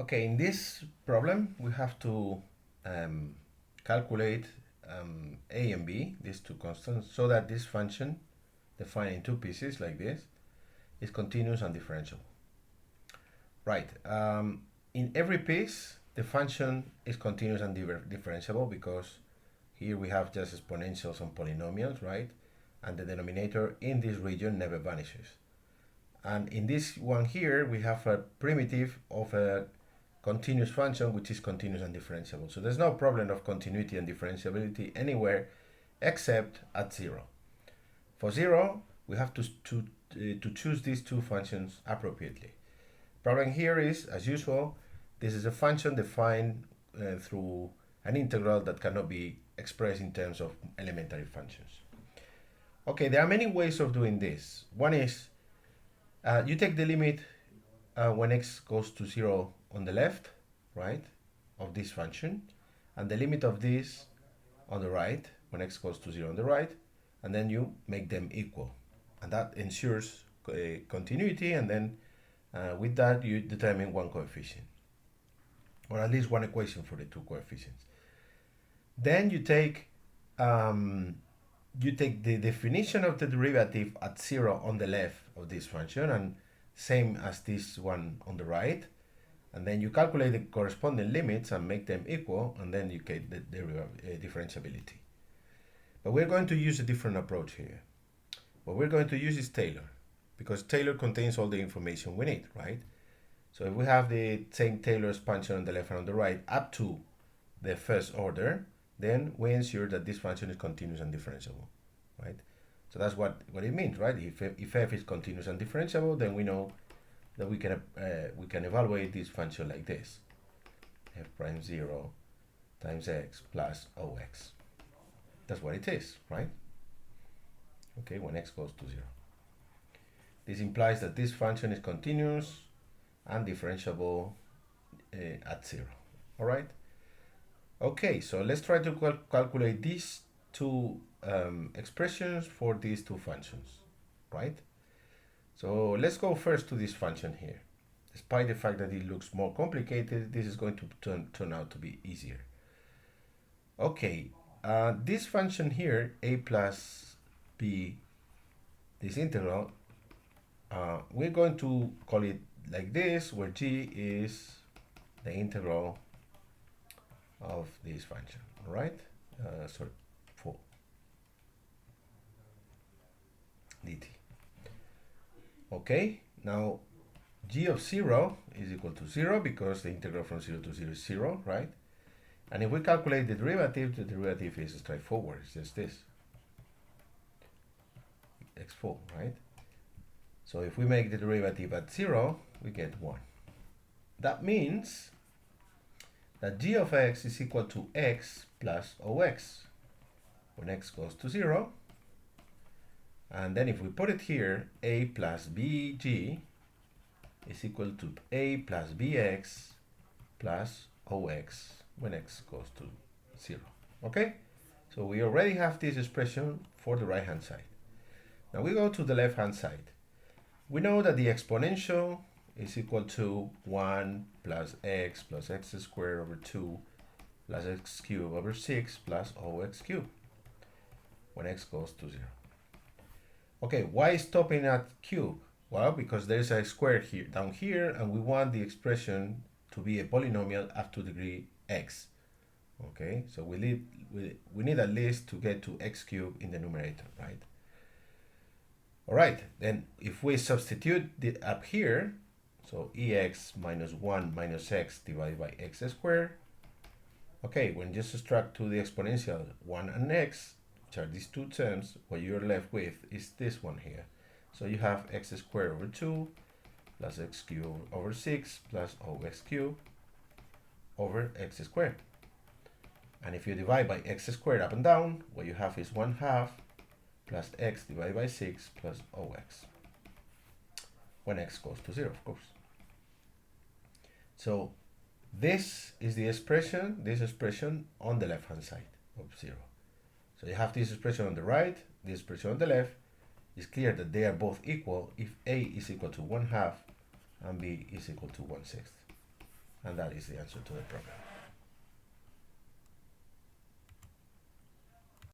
Okay, in this problem, we have to calculate a and b, these two constants, so that this function, defined in two pieces like this, is continuous and differentiable. Right. In every piece, the function is continuous and differentiable because here we have just exponentials and polynomials, right? And the denominator in this region never vanishes. And in this one here, we have a primitive of a continuous function which is continuous and differentiable. So there's no problem of continuity and differentiability anywhere except at 0. For 0, we have to choose these two functions appropriately. Problem here is, as usual, this is a function defined through an integral that cannot be expressed in terms of elementary functions. Okay, there are many ways of doing this. One is you take the limit when x goes to 0 on the left, right, of this function, and the limit of this on the right when x goes to 0 on the right, and then you make them equal. And that ensures continuity, and then with that you determine one coefficient, or at least one equation for the two coefficients. Then you take the definition of the derivative at 0 on the left of this function, and same as this one on the right, and then you calculate the corresponding limits and make them equal, and then you get the differentiability. But we're going to use a different approach here. What we're going to use is Taylor, because Taylor contains all the information we need, right? So if we have the same Taylor expansion on the left and on the right up to the first order, then we ensure that this function is continuous and differentiable, right? So that's what it means, right? If f is continuous and differentiable, then we know that we can evaluate this function like this: f prime 0 times x plus ox. That's what it is, right? Okay, when x goes to 0. This implies that this function is continuous and differentiable at 0. All right? Okay, so let's try to calculate these two expressions for these two functions, right? So let's go first to this function here. Despite the fact that it looks more complicated, this is going to turn out to be easier. Okay, this function here, a plus b, this integral, we're going to call it like this, where g is the integral of this function, all right? Sorry, 4 dt. Okay, now g of 0 is equal to 0 because the integral from 0 to 0 is 0, right? And if we calculate the derivative is straightforward. It's just this, x4, right? So if we make the derivative at 0, we get 1. That means that g of x is equal to x plus ox when x goes to 0. And then if we put it here, a plus bg is equal to a plus bx plus ox when x goes to 0. Okay? So we already have this expression for the right hand side. Now we go to the left hand side. We know that the exponential is equal to 1 plus x squared over 2 plus x cubed over 6 plus ox cubed when x goes to 0. Okay, why stopping at cube? Well, because there's a square here down here, and we want the expression to be a polynomial up to degree x. Okay, so we need at least to get to x cubed in the numerator, right? All right, then if we substitute it up here, so ex minus 1 minus x divided by x squared. Okay, when you subtract to the exponential 1 and x, which are these two terms, what you're left with is this one here. So you have x squared over 2 plus x cubed over 6 plus ox cubed over x squared. And if you divide by x squared up and down, what you have is 1/2 plus x divided by 6 plus ox when x goes to 0, of course. So this is the expression, on the left hand side of 0. So you have this expression on the right, this expression on the left. It's clear that they are both equal if a is equal to 1/2 and b is equal to 1/6. And that is the answer to the problem.